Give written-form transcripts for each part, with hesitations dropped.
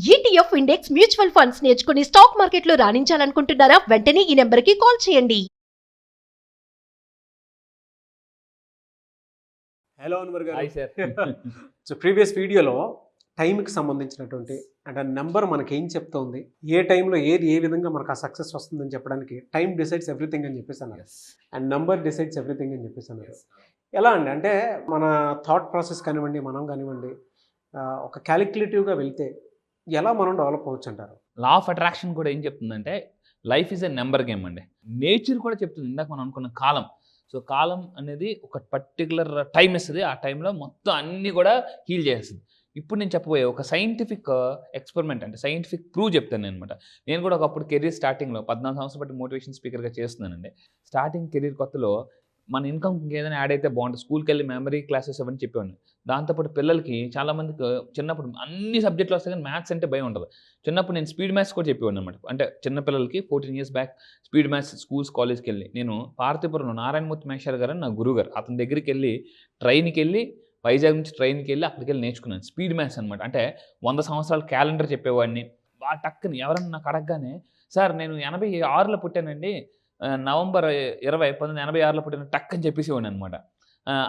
ETF index mutual funds నేర్చుకుని stock మార్కెట్లో రాణించాలనుకుంటున్నారా? వెంటనే ఈ నెంబర్కి కాల్ చేయండి. హలో అన్వర్ గారు. Hi sir. సో ప్రీవియస్ వీడియోలో టైంకి సంబంధించినటువంటి అంటే ఆ నెంబర్ మనకి ఏం చెప్తోంది, ఏ టైంలో ఏది ఏ విధంగా మనకు ఆ సక్సెస్ వస్తుందని చెప్పడానికి టైం డిసైడ్స్ ఎవ్రీథింగ్ అని చెప్పేసి అన్నారు, అండ్ నెంబర్ డిసైడ్స్ ఎవ్రీథింగ్ అని చెప్పేసి అన్నారు. ఎలా అండి అంటే మన థాట్ ప్రాసెస్ కానివ్వండి, మనం కానివ్వండి, ఒక క్యాలిక్యులేటివ్గా వెళ్తే ఎలా మనం డెవలప్ అవ్వచ్చు అంటారు? లా ఆఫ్ అట్రాక్షన్ కూడా ఏం చెప్తుందంటే life is a number game అండి. నేచర్ కూడా చెప్తుంది, ఇందాక మనం అనుకున్న కాలం. సో కాలం అనేది ఒక పర్టికులర్ టైం ఇస్తుంది, ఆ టైంలో మొత్తం అన్నీ కూడా హీల్ చేస్తుంది. ఇప్పుడు నేను చెప్పబోయే ఒక సైంటిఫిక్ ఎక్స్పెరిమెంట్ అంటే సైంటిఫిక్ ప్రూవ్ చెప్తాను అనమాట. నేను కూడా ఒకప్పుడు కెరీర్ స్టార్టింగ్లో 14 సంవత్సరాలు బట్టి మోటివేషన్ స్పీకర్గా చేస్తున్నానండి. స్టార్టింగ్ కెరీర్ కొత్తలో మన ఇన్కమ్ ఏదైనా యాడ్ అయితే బాగుంటుంది, స్కూల్కి వెళ్ళి మెమరీ క్లాసెస్ అవన్నీ చెప్పేవాడిని. దాంతోపాటు పిల్లలకి చాలామందికి చిన్నప్పుడు అన్ని సబ్జెక్టులు వస్తాయి కానీ మ్యాథ్స్ అంటే భయం ఉంటుంది. చిన్నప్పుడు నేను స్పీడ్ మ్యాథ్స్ కూడా చెప్పేవాడిని అనమాట. అంటే చిన్నపిల్లలకి 14 years back speed maths schools కాలేజ్కి వెళ్ళి నేను పార్తీపురంలో నారాయణమూర్తి మేషర్ గారు అని నా గురువు గారు, అతని దగ్గరికి వెళ్ళి ట్రైన్కి వెళ్ళి వైజాగ్ నుంచి ట్రైన్కి వెళ్ళి అక్కడికి వెళ్ళి నేర్చుకున్నాను స్పీడ్ మ్యాథ్స్ అనమాట. అంటే 100 సంవత్సరాల క్యాలెండర్ చెప్పేవాడిని. బాగా టక్కుని ఎవరన్నా నాకు అడగగానే, సార్ నేను 86లో పుట్టానండి, నవంబర్ 20 1986లో పుట్టిన టక్ అని చెప్పేసేవాడిని అనమాట.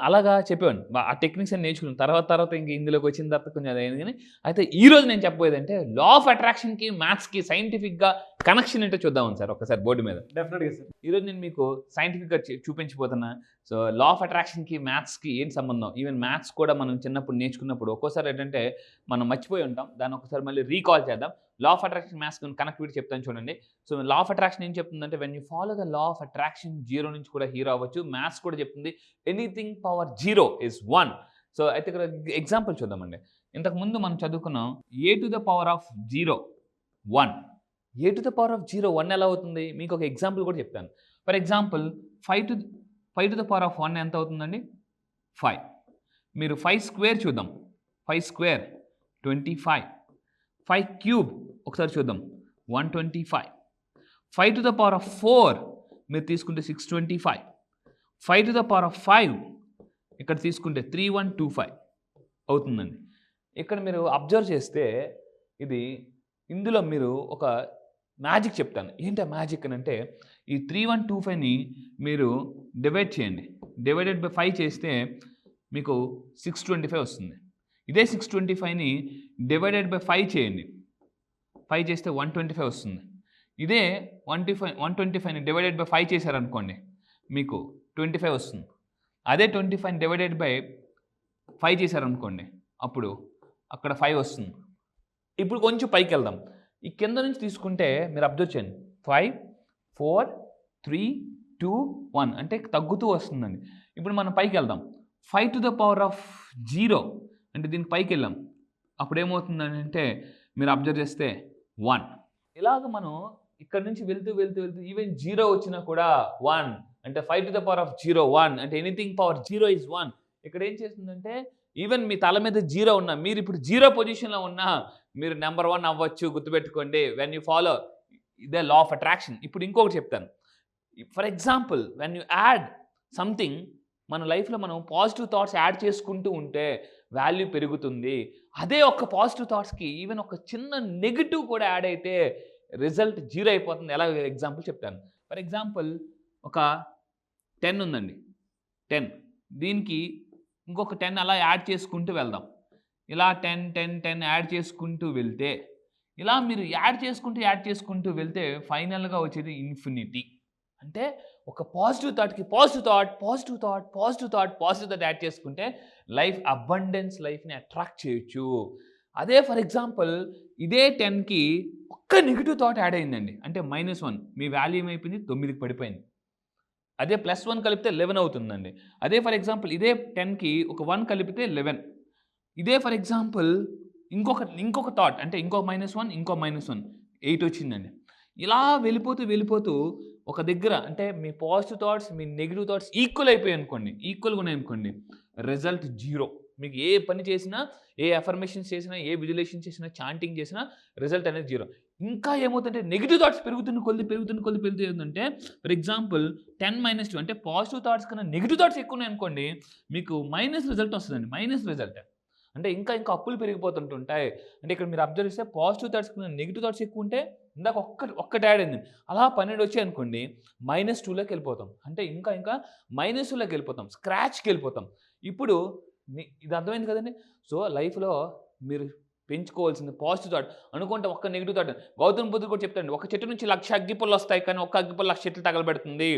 అలాగా చెప్పేవాడిని. ఆ టెక్నిక్స్ అని నేర్చుకున్నాను. తర్వాత ఇంక ఇందులోకి వచ్చిన తర్వాత కొంచెం అదైంది. కానీ అయితే ఈరోజు నేను చెప్పబోయేది అంటే లా ఆఫ్ అట్రాక్షన్కి మ్యాథ్స్కి సైంటిఫిక్గా కనెక్షన్ ఏంటో చూద్దామని సార్ ఒకసారి బోర్డు మీద. డెఫినెట్గా సార్. ఈరోజు నేను మీకు సైంటిఫిక్గా చూపించబోతున్నా. సో లా ఆఫ్ అట్రాక్షన్కి మ్యాథ్స్కి ఏంటి సంబంధం, ఈవెన్ మ్యాథ్స్ కూడా మనం చిన్నప్పుడు నేర్చుకున్నప్పుడు ఒక్కోసారి ఏంటంటే మనం మర్చిపోయి ఉంటాం, దాన్ని ఒకసారి మళ్ళీ రీకాల్ చేద్దాం. లా ఆఫ్ అట్రాక్షన్ మ్యాథ్స్ కనెక్టివిటీ చెప్తాను చూడండి. సో లా ఆఫ్ అట్రాక్షన్ ఏం చెప్తుందంటే when you follow the law of attraction 0 నుంచి కూడా హీరో అవ్వచ్చు. మ్యాథ్స్ కూడా చెప్తుంది ఎనీథింగ్ పవర్ 0 is 1. సో అయితే ఇక్కడ ఎగ్జాంపుల్ చూద్దామండి. ఇంతకుముందు మనం చదువుకున్నాం a to the power of 0 1. a to the power of 0 1 ఎలా అవుతుంది, మీకు ఒక ఎగ్జాంపుల్ కూడా చెప్తాను. For example 5 to the power of 1 ఎంత అవుతుందండి? 5. మీరు 5 స్క్వేర్ చూద్దాం. 5 స్క్వేర్ 25. 5 క్యూబ్ ఒకసారి చూద్దాం 125. 5 to the power of 4 మీరు తీసుకుంటే 625. 5 to the power of 5 ఇక్కడ తీసుకుంటే 3125 అవుతుందండి. ఇక్కడ మీరు అబ్జర్వ్ చేస్తే ఇందులో మీరు ఒక మ్యాజిక్ చెప్తాను. ఏంటి ఆ మ్యాజిక్ అని అంటే ఈ 3125ని మీరు డివైడ్ చేయండి. డివైడెడ్ బై 5 చేస్తే మీకు 625 వస్తుంది. ఇదే 625ని డివైడెడ్ బై 5 చేయండి. 5 చేస్తే 125 వస్తుంది. ఇదే 125ని డివైడెడ్ బై 5 చేశారనుకోండి మీకు 25 వస్తుంది. అదే 25ని డివైడెడ్ బై 5 చేశారనుకోండి అప్పుడు అక్కడ 5 వస్తుంది. ఇప్పుడు కొంచెం పైకి వెళ్దాం. ఈ కింద నుంచి తీసుకుంటే మీరు అబ్జర్వ్ చేయండి 5 4 3 2 1 అంటే తగ్గుతూ వస్తుందండి. ఇప్పుడు మనం పైకి వెళ్దాం. 5 to the power of 0 అంటే దీనికి పైకి వెళ్ళాం. అప్పుడు ఏమవుతుందని అంటే మీరు అబ్జర్వ్ చేస్తే 1. ఇలాగ మనం ఇక్కడ నుంచి వెళ్తూ ఈవెన్ 0 వచ్చినా కూడా 1 అంటే 5 to the power of 0 1 అంటే ఎనీథింగ్ పవర్ 0 is 1. ఇక్కడ ఏం చేస్తుందంటే ఈవెన్ మీ తల మీద 0 ఉన్నా, మీరు ఇప్పుడు 0 పొజిషన్లో ఉన్నా మీరు నెంబర్ 1 అవ్వచ్చు. గుర్తుపెట్టుకోండి, వెన్ యూ ఫాలో ఇదే లా ఆఫ్ అట్రాక్షన్. ఇప్పుడు ఇంకొకటి చెప్తాను. For example when you add something, మన లైఫ్లో మనం పాజిటివ్ థాట్స్ యాడ్ చేసుకుంటూ ఉంటే వాల్యూ పెరుగుతుంది. అదే ఒక పాజిటివ్ థాట్స్కి ఈవెన్ ఒక చిన్న నెగిటివ్ కూడా యాడ్ అయితే రిజల్ట్ 0 అయిపోతుంది. ఎలా ఎగ్జాంపుల్ చెప్తాను. ఫర్ ఎగ్జాంపుల్ ఒక 10 ఉందండి. 10 దీనికి ఇంకొక 10 అలా యాడ్ చేసుకుంటూ వెళ్దాం. ఇలా 10 యాడ్ చేసుకుంటూ వెళ్తే ఇలా మీరు యాడ్ చేసుకుంటూ వెళ్తే ఫైనల్గా వచ్చేది ఇన్ఫినిటీ. అంటే ఒక పాజిటివ్ థాట్కి పాజిటివ్ థాట్ యాడ్ చేసుకుంటే లైఫ్ అబండెన్స్ లైఫ్ని అట్రాక్ట్ చేయొచ్చు. అదే ఫర్ ఎగ్జాంపుల్ ఇదే 10కి ఒక్క నెగిటివ్ థాట్ యాడ్ అయిందండి అంటే -1, మీ వాల్యూ ఏమైపోయింది 9కి పడిపోయింది. అదే +1 కలిపితే 11 అవుతుందండి. అదే ఫర్ ఎగ్జాంపుల్ ఇదే 10కి ఒక 1 కలిపితే 11. ఇదే ఫర్ ఎగ్జాంపుల్ ఇంకొక థాట్ అంటే ఇంకో -1 8 వచ్చిందండి. ఇలా వెళ్ళిపోతూ ఒక దగ్గర అంటే మీ పాజిటివ్ థాట్స్ మీ నెగిటివ్ థాట్స్ ఈక్వల్గా ఉన్నాయనుకోండి రిజల్ట్ 0. మీకు ఏ పని చేసినా, ఏ అఫర్మేషన్స్ చేసినా, ఏ విజువలైజేషన్ చేసినా, చాంటింగ్ చేసినా రిజల్ట్ అనేది 0. ఇంకా ఏమవుతుందంటే నెగిటివ్ థాట్స్ పెరుగుతున్న కొద్ది ఏంటంటే ఫర్ ఎగ్జాంపుల్ 10 - 2 అంటే పాజిటివ్ థాట్స్ కన్నా నెగిటివ్ థాట్స్ ఎక్కువ ఉన్నాయి అనుకోండి మీకు మైనస్ రిజల్ట్ వస్తుందండి. మైనస్ రిజల్ట్ అంటే ఇంకా ఇంకా అప్పులు పెరిగిపోతుంటుంటాయి. అంటే ఇక్కడ మీరు అబ్జర్వ్ చేస్తే పాజిటివ్ థాట్స్ కన్నా నెగిటివ్ థాట్స్ ఎక్కువ ఉంటే ఇందాక ఒక్కటి యాడ్ అయింది. అలా 12 వచ్చాయి అనుకోండి -2లోకి వెళ్ళిపోతాం. అంటే ఇంకా ఇంకా -2లోకి వెళ్ళిపోతాం. స్క్రాచ్‌కి వెళ్ళిపోతాం. ఇప్పుడు ఇది అర్థమైంది కదండి. సో లైఫ్‌లో మీరు పెంచుకోవాల్సింది పాజిటివ్ థాట్. అనుకుంటే ఒక్క నెగిటివ్ థాట్. గౌతమ్ బుద్ధుడు కూడా చెప్తాడు, ఒక చెట్టు నుంచి 1,00,000 అగ్గిపుల్లలు వస్తాయి కానీ ఒక్క అగ్గిపుల్ల 1,00,000 చెట్లు తగలబెడుతుంది.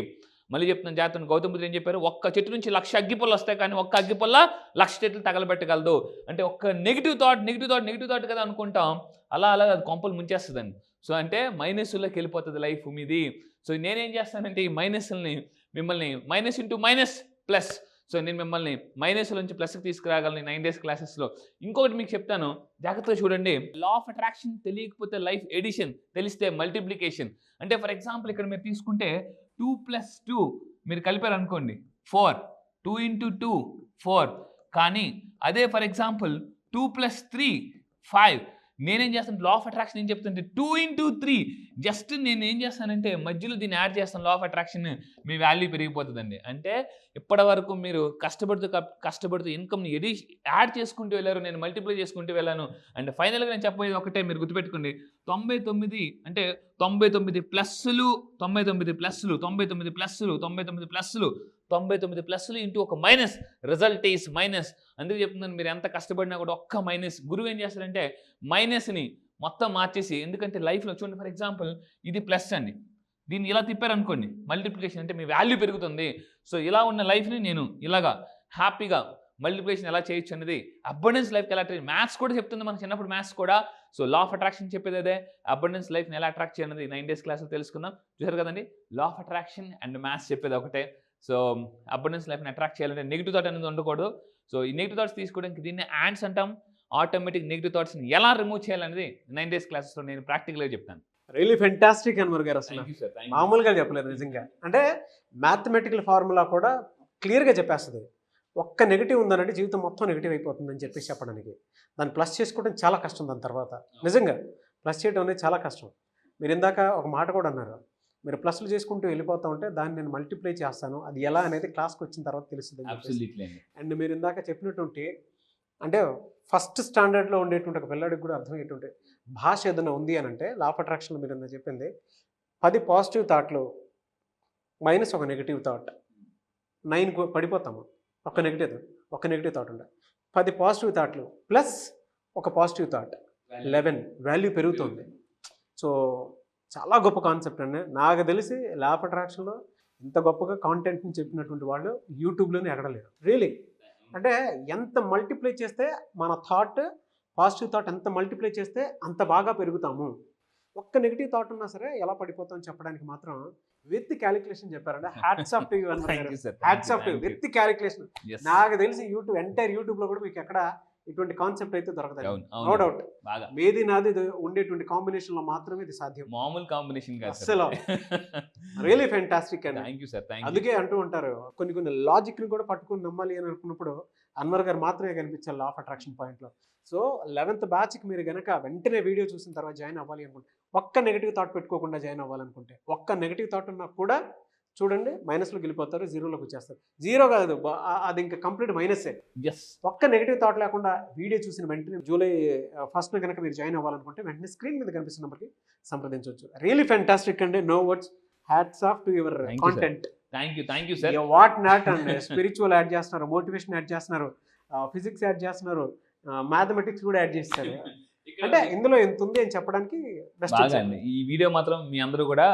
మళ్ళీ చెప్తున్నాను జాగ్రత్తగా, గౌతమ్ బుద్ధుడు ఏం చెప్పారు, ఒక్క చెట్టు నుంచి 1,00,000 అగ్గిపుల్లలు వస్తాయి కానీ ఒక్క అగ్గిపుల్ల 1,00,000 చెట్లు తగలబెట్టగలదు. అంటే ఒక్క నెగిటివ్ థాట్ కదా అనుకుంటాం, అలా అది కొంపలు ముంచేస్తుందండి. సో అంటే మైనస్లోకి వెళ్ళిపోతుంది లైఫ్ మీది. సో నేనేం చేస్తానంటే ఈ మైనస్ని మిమ్మల్ని minus into minus plus, so నేను మిమ్మల్ని మైనస్ నుంచి ప్లస్కి తీసుకురాగలను 9 days క్లాసెస్లో. ఇంకొకటి మీకు చెప్తాను, జాగ్రత్తగా చూడండి. లా ఆఫ్ అట్రాక్షన్ తెలియకపోతే లైఫ్ ఎడిషన్, తెలిస్తే మల్టిప్లికేషన్. అంటే ఫర్ ఎగ్జాంపుల్ ఇక్కడ మీరు తీసుకుంటే 2 + 2 మీరు కలిపారు అనుకోండి 4, 2 × 2 4. కానీ అదే ఫర్ ఎగ్జాంపుల్ 2 + 3 5. నేనేం చేస్తాను, లా ఆఫ్ అట్రాక్షన్ ఏం చెప్తుంటే 2 × 3. జస్ట్ నేను ఏం చేస్తానంటే మధ్యలో దీన్ని యాడ్ చేస్తాను, లా ఆఫ్ అట్రాక్షన్, మీ వాల్యూ పెరిగిపోతుందండి. అంటే ఇప్పటి వరకు మీరు కష్టపడుతూ ఇన్కమ్ని యాడ్ చేసుకుంటూ వెళ్ళారు, నేను మల్టిప్లై చేసుకుంటూ వెళ్ళాను. అండ్ ఫైనల్గా నేను చెప్పేది ఒకటే, మీరు గుర్తుపెట్టుకోండి, 99 అంటే 99 ప్లస్లు 99 ప్లస్లు 99 ప్లస్లు 99 ప్లస్లు 99 ప్లస్లు ఇంటూ ఒక మైనస్, రిజల్ట్ ఈస్ మైనస్. అందుకే చెప్తున్నాను, మీరు ఎంత కష్టపడినా కూడా ఒక్క మైనస్. గురువు ఏం చేస్తారంటే మైనస్ని మొత్తం మార్చేసి, ఎందుకంటే లైఫ్లో చూడండి ఫర్ ఎగ్జాంపుల్ ఇది ప్లస్ అండి, దీన్ని ఇలా తిప్పారనుకోండి మల్టిప్లికేషన్, అంటే మీ వాల్యూ పెరుగుతుంది. సో ఇలా ఉన్న లైఫ్ని నేను ఇలాగా హ్యాపీగా మల్టిప్లికేషన్ ఎలా చేయొచ్చు అనేది, అబండెన్స్ లైఫ్కి ఎలా ట్రైన్, మ్యాథ్స్ కూడా చెప్తుంది మనకు చిన్నప్పుడు మ్యాథ్స్ కూడా. సో లా ఆఫ్ అట్రాక్షన్ చెప్పేది అదే, అబండెన్స్ లైఫ్ని ఎలా అట్రాక్ట్ చేయాలనేది 9 days క్లాస్లో తెలుసుకుందాం. చూసారు కదండి, లా ఆఫ్ అట్రాక్షన్ అండ్ మ్యాథ్స్ చెప్పేది ఒకటే. సో అబండెన్స్ లైఫ్ని అట్రాక్ట్ చేయాలంటే నెగిటివ్ థాట్ అనేది ఉండకూడదు. సో ఈ నెగిటివ్ థాట్స్ తీసుకోవడానికి దీన్ని యాండ్స్ అంటాం. ఆటోమేటిక్ నెగిటివ్ థాట్స్ని ఎలా రిమూవ్ చేయాలనేది 9 days క్లాసెస్లో నేను ప్రాక్టికల్గా చెప్తాను. రియలీ ఫెంటాస్టిక్ అన్వర్ గారు, అసలు మామూలుగా చెప్పలేదు నిజంగా. అంటే మ్యాథమెటికల్ ఫార్ములా కూడా క్లియర్గా చెప్పేస్తుంది. ఒక్క నెగిటివ్ ఉందనంటే జీవితం మొత్తం నెగిటివ్ అయిపోతుందని చెప్పేసి చెప్పడానికి, దాన్ని ప్లస్ చేసుకోవడం చాలా కష్టం. దాని తర్వాత నిజంగా ప్లస్ చేయడం అనేది చాలా కష్టం. మీరు ఇందాక ఒక మాట కూడా అన్నారు, మీరు ప్లస్లు చేసుకుంటూ వెళ్ళిపోతూ ఉంటే దాన్ని నేను మల్టిప్లై చేస్తాను, అది ఎలా అనేది క్లాస్కి వచ్చిన తర్వాత తెలుస్తుంది. అండ్ మీరు ఇందాక చెప్పినటువంటి, అంటే ఫస్ట్ స్టాండర్డ్లో ఉండేటువంటి ఒక పిల్లాడికి కూడా అర్థమయ్యేటువంటి భాష ఏదైనా ఉంది అని అంటే, లా ఆఫ్ అట్రాక్షన్లో మీరు ఏదైనా చెప్పింది 10 పాజిటివ్ థాట్లు మైనస్ ఒక నెగిటివ్ థాట్, 9 పడిపోతాము. ఒక నెగిటివ్ థాట్ ఉండే 10 పాజిటివ్ థాట్లు ప్లస్ ఒక పాజిటివ్ థాట్ 11 వాల్యూ పెరుగుతుంది. సో చాలా గొప్ప కాన్సెప్ట్ అండి. నాకు తెలిసి లా ఆఫ్ అట్రాక్షన్లో ఇంత గొప్పగా కాంటెంట్ని చెప్పినటువంటి వాళ్ళు యూట్యూబ్లోనే ఎక్కడలేరు రియలీ. అంటే ఎంత మల్టిప్లై చేస్తే మన థాట్, పాజిటివ్ థాట్ ఎంత మల్టిప్లై చేస్తే అంత బాగా పెరుగుతాము. ఒక్క నెగిటివ్ థాట్ ఉన్నా సరే ఎలా పడిపోతాం చెప్పడానికి మాత్రం విత్ క్యాలిక్యులేషన్ చెప్పారంటే హ్యాట్స్ ఆఫ్ టు యు అన్నారు. Hats off to you with calculation. నాకు తెలిసి ఎంటైర్ యూట్యూబ్లో కూడా మీకు ఎక్కడ ఇటువంటి కాన్సెప్ట్ అయితే దొరకదు, నో డౌట్. మీది నాది ఉండేటువంటి కాంబినేషన్ లో మాత్రమే ఇది సాధ్యం, మామూలు కాంబినేషన్ అసలు. రియలీ ఫెంటాస్టిక్ అండి. Thank you sir. అందుకే అంటూ ఉంటారు, కొన్ని లాజిక్ ని కూడా పట్టుకుని నమ్మాలి అని అనుకున్నప్పుడు అన్వర్ గారు మాత్రమే కనిపించాలి లా ఆఫ్ అట్రాక్షన్ పాయింట్ లో. సో 11th బ్యాచ్కి మీరు కనుక వెంటనే వీడియో చూసిన తర్వాత జాయిన్ అవ్వాలి అనుకుంటే, ఒక్క నెగిటివ్ థాట్ పెట్టుకోకుండా జాయిన్ అవ్వాలనుకుంటే, ఒక్క నెగిటివ్ థాట్ ఉన్నా కూడా చూడండి మైనస్లోకి వెళ్ళిపోతారు, జీరోలోకి వచ్చేస్తారు. జీరో కాదు, అది ఇంకా కంప్లీట్ మైనస్సే. ఒక్క నెగిటివ్ థాట్ లేకుండా వీడియో చూసిన వెంటనే July 1st కనుక మీరు జాయిన్ అవ్వాలనుకుంటే వెంటనే స్క్రీన్ మీద కనిపిస్తున్న నెంబర్కి సంప్రదించవచ్చు. రియలీ ఫ్యాంటాస్టిక్ అండి, no words. Hats off to your content. Thank you sir. What not and spiritual add చేస్తున్నారు, మోటివేషన్ యాడ్ చేస్తున్నారు, ఫిజిక్స్ యాడ్ చేస్తున్నారు, మ్యాథమెటిక్స్ కూడా యాడ్ చేస్తారు. అంటే ఇందులో ఎంత ఉంది అని చెప్పడానికి బెస్ట్ అండి. ఈ వీడియో మాత్రం మీ అందరూ కూడా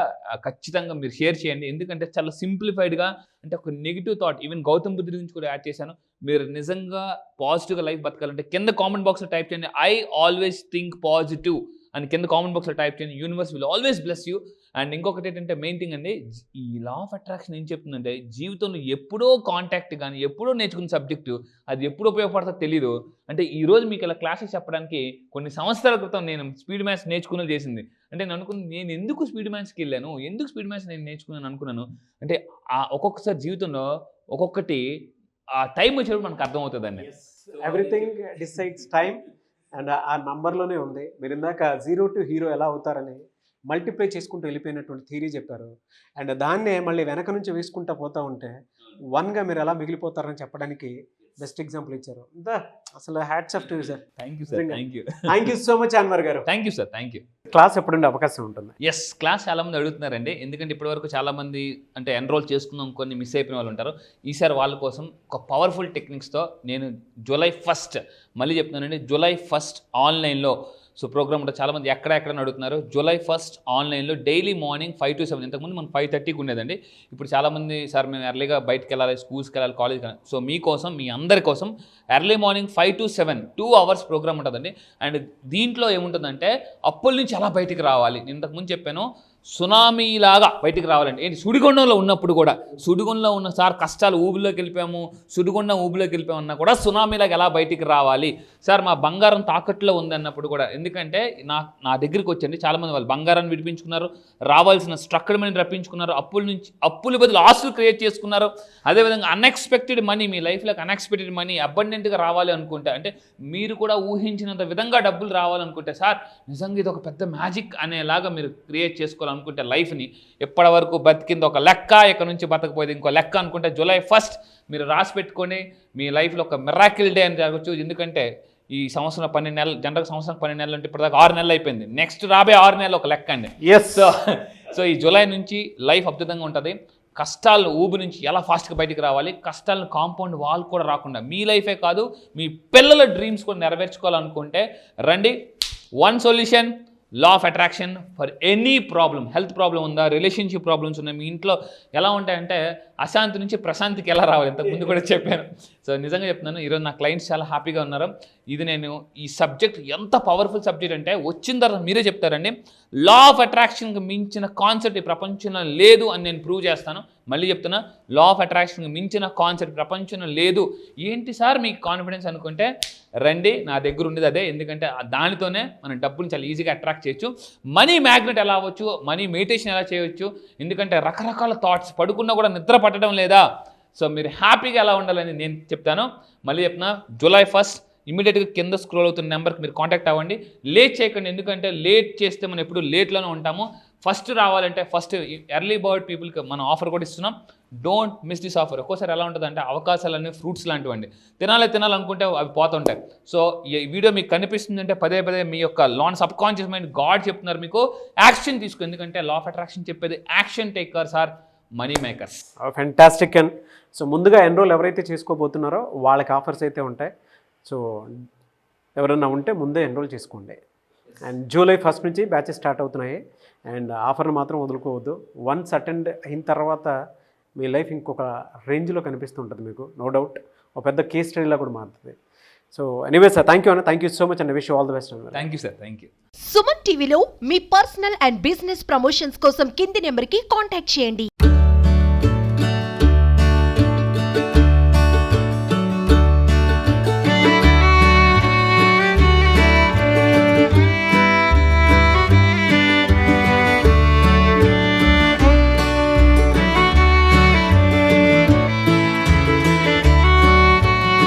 ఖచ్చితంగా మీరు షేర్ చేయండి, ఎందుకంటే చాలా సింప్లిఫైడ్గా, అంటే ఒక నెగిటివ్ థాట్ ఈవెన్ గౌతమ్ బుద్ధుడి గురించి కూడా యాడ్ చేశాను. మీరు నిజంగా పాజిటివ్గా లైఫ్ బతకాలంటే కింద కామెంట్ బాక్స్లో టైప్ చేయండి, ఐ ఆల్వేస్ థింక్ పాజిటివ్ అని కింద కామెంట్ బాక్స్లో టైప్ చేయండి. Universe will always bless you. And ఇంకొకటి ఏంటంటే మెయిన్ థింగ్ అండి, ఈ లా ఆఫ్ అట్రాక్షన్ ఏం చెప్తుందంటే జీవితంలో ఎప్పుడో కాంటాక్ట్ కానీ ఎప్పుడో నేర్చుకున్న సబ్జెక్టు అది ఎప్పుడు ఉపయోగపడుతుందో తెలియదు. అంటే ఈరోజు మీకు ఇలా క్లాసెస్ చెప్పడానికి కొన్ని సంవత్సరాల క్రితం నేను స్పీడ్ మ్యాథ్స్ నేర్చుకున్నది చేసింది. అంటే నేను అనుకున్నాను, నేను ఎందుకు స్పీడ్ మ్యాథ్స్కి వెళ్ళాను, ఎందుకు స్పీడ్ మ్యాథ్స్ నేను నేర్చుకున్నాను అనుకున్నాను. అంటే ఒక్కొక్కసారి జీవితంలో ఒక్కొక్కటి ఆ టైం వచ్చినప్పుడు మనకు అర్థమవుతుందండి. ఎవ్రీథింగ్ డిసైడ్స్ టైం అండ్ ఆ నంబర్లోనే ఉంది. మీరు ఇందాక 0 to hero ఎలా అవుతారని మల్టిప్లై చేసుకుంటూ వెళ్ళిపోయినటువంటి థియరీ చెప్పారు. అండ్ దాన్నే మళ్ళీ వెనక నుంచి వేసుకుంటూ పోతూ ఉంటే 1గా మీరు ఎలా మిగిలిపోతారని చెప్పడానికి బెస్ట్ ఎగ్జాంపుల్ ఇచ్చారు. అంతా అసలు hats off to you sir. Thank you sir. Thank you. Thank you so much Anwar గారు. Thank you sir. Thank you. Class ఎప్పుడుండే అవకాశం ఉంటుంది? ఎస్, క్లాస్ చాలా మంది అడుగుతున్నారండి. ఎందుకంటే ఇప్పటివరకు చాలా మంది అంటే ఎన్రోల్ చేసుకుందాం కొన్ని మిస్ అయిపోయిన వాళ్ళు ఉంటారు. ఈసారి వాళ్ళ కోసం ఒక పవర్ఫుల్ టెక్నిక్స్తో నేను July 1st మళ్ళీ చెప్తున్నానండి, July 1st ఆన్లైన్లో సో ప్రోగ్రామ్ ఉంటుంది. చాలామంది ఎక్కడ అడుగుతున్నారు. July 1st ఆన్లైన్లో డైలీ మార్నింగ్ 5 to 7. ఇంతకుముందు మనం 5:30కి ఉండేదండి. ఇప్పుడు చాలామంది సార్ మేము ఎర్లీగా బయటకు వెళ్ళాలి, స్కూల్స్కి వెళ్ళాలి, కాలేజ్కి వెళ్ళాలి. సో మీకోసం, మీ అందరి కోసం early morning 5 to 7 2 hours programme ఉంటుందండి. అండ్ దీంట్లో ఏముంటుందంటే అప్పుల నుంచి ఎలా బయటికి రావాలి. నేను ఇంతకుముందు చెప్పాను, సునామీలాగా బయటికి రావాలండి. ఏంటి, సుడిగుండంలో ఉన్నప్పుడు కూడా, సుడిగుండంలో ఉన్న సార్ కష్టాలు ఊబిలోకి వెళ్ళిపోయాము, సుడిగుండం ఊబిలోకి వెళ్ళిపోయామన్నా కూడా సునామీలాగా ఎలా బయటికి రావాలి సార్, మా బంగారం తాకట్లో ఉంది అన్నప్పుడు కూడా. ఎందుకంటే నా దగ్గరికి వచ్చండి చాలామంది వాళ్ళు బంగారాన్ని విడిపించుకున్నారు, రావాల్సిన స్ట్రక్చర్ మనీ రప్పించుకున్నారు, అప్పుల బదులు ఆస్తులు క్రియేట్ చేసుకున్నారు. అదేవిధంగా అన్ఎక్స్పెక్టెడ్ మనీ, మీ లైఫ్లోకి అన్ఎక్స్పెక్టెడ్ మనీ అబండెంట్గా రావాలి అనుకుంటే, అంటే మీరు కూడా ఊహించినంత విధంగా డబ్బులు రావాలనుకుంటే సార్ నిజంగా ఇది ఒక పెద్ద మ్యాజిక్ అనేలాగా మీరు క్రియేట్ చేసుకోవాలి అనుకుంటే లైఫ్ని, ఎప్పటి వరకు బతికింది ఒక లెక్క, ఇక్కడ నుంచి బతకపోయేది ఇంకో లెక్క అనుకుంటే July 1st మీరు రాసి పెట్టుకొని మీ లైఫ్లో ఒక మిరాకిల్ డే అని జరగచ్చు. ఎందుకంటే ఈ సంవత్సరం 12 నెలలు, జనరల్ సంవత్సరం 12 నెలలు అంటే ఇప్పటిదాకా 6 నెలలు అయిపోయింది. నెక్స్ట్ రాబోయే 6 నెలలు ఒక లెక్క అండి. ఎస్. సో ఈ జూలై నుంచి లైఫ్ అద్భుతంగా ఉంటుంది. కష్టాలు ఊబి నుంచి ఎలా ఫాస్ట్గా బయటికి రావాలి, కష్టాలను కాంపౌండ్ వాల్ కూడా రాకుండా మీ లైఫే కాదు మీ పిల్లల డ్రీమ్స్ కూడా నెరవేర్చుకోవాలనుకుంటే రండి. One solution, law of attraction for any problem. Health problem ఉందా, రిలేషన్షిప్ ప్రాబ్లమ్స్ ఉన్నాయి, మీ ఇంట్లో ఎలా ఉంటాయంటే అశాంతి నుంచి ప్రశాంతికి ఎలా రావాలి, ఇంతకుముందు కూడా చెప్పాను. సో నిజంగా చెప్తున్నాను, ఈరోజు నా క్లయింట్స్ చాలా హ్యాపీగా ఉన్నారు. ఇది నేను ఈ సబ్జెక్ట్ ఎంత పవర్ఫుల్ సబ్జెక్ట్ అంటే వచ్చిన తర్వాత మీరే చెప్తారండి, లా ఆఫ్ అట్రాక్షన్కి మించిన కాన్సెప్ట్ ఈ ప్రపంచంలో లేదు అని నేను ప్రూవ్ చేస్తాను. మళ్ళీ చెప్తున్నా, లా ఆఫ్ అట్రాక్షన్కి మించిన కాన్సెప్ట్ ప్రపంచంలో లేదు. ఏంటి సార్ మీకు కాన్ఫిడెన్స్ అనుకుంటే రండి, నా దగ్గర ఉండేది అదే. ఎందుకంటే దానితోనే మనం డబ్బుని చాలా ఈజీగా అట్రాక్ట్ చేయొచ్చు. మనీ మ్యాగ్నెట్ ఎలా అవ్వచ్చు, మనీ మెడిటేషన్ ఎలా చేయవచ్చు. ఎందుకంటే రకరకాల థాట్స్, పడుకున్నా కూడా నిద్ర పట్టడం లేదా. సో మీరు హ్యాపీగా ఎలా ఉండాలని నేను చెప్తాను. మళ్ళీ చెప్తున్నా, July 1st ఇమీడియట్గా కింద స్క్రోల్ అవుతున్న నెంబర్కి మీరు కాంటాక్ట్ అవ్వండి. లేట్ చేయకండి, ఎందుకంటే లేట్ చేస్తే మనం ఎప్పుడు లేట్లోనే ఉంటాము. ఫస్ట్ రావాలంటే ఫస్ట్ ఎర్లీ బర్డ్ పీపుల్కి మనం ఆఫర్ కూడా ఇస్తున్నాం. Don't miss this offer. ఒక్కోసారి ఎలా ఉంటుందంటే అవకాశాలన్నీ ఫ్రూట్స్ లాంటివండి, తినాలనుకుంటే అవి పోతుంటాయి. సో ఈ వీడియో మీకు కనిపిస్తుందంటే పదే మీ యొక్క సబ్ కాన్షియస్ మైండ్ గాడ్ చెప్తున్నారు మీకు యాక్షన్ తీసుకో. ఎందుకంటే లా ఆఫ్ అట్రాక్షన్ చెప్పేది action takers are money makers. Fantastic. And so ముందుగా ఎన్రోల్ ఎవరైతే చేసుకోబోతున్నారో వాళ్ళకి ఆఫర్స్ అయితే ఉంటాయి. సో ఎవరైనా ఉంటే ముందే ఎన్రోల్ చేసుకోండి. అండ్ July 1st నుంచి బ్యాచెస్ స్టార్ట్ అవుతున్నాయి. అండ్ ఆఫర్ని మాత్రం వదులుకోవద్దు. వన్స్ అటెండ్ అయిన తర్వాత మీ లైఫ్ ఇంకొక రేంజ్లో కనిపిస్తుంటుంది మీకు, నో డౌట్. ఒక పెద్ద కేస్ స్టడీలా కూడా మారుతుంది. So anyway sir, thank you అన్న, thank you so much and wish all the best. Thank you sir. Thank you. Suman టీవీలో మీ పర్సనల్ అండ్ బిజినెస్ ప్రమోషన్స్ కోసం కింది నెంబర్కి కాంటాక్ట్ చేయండి.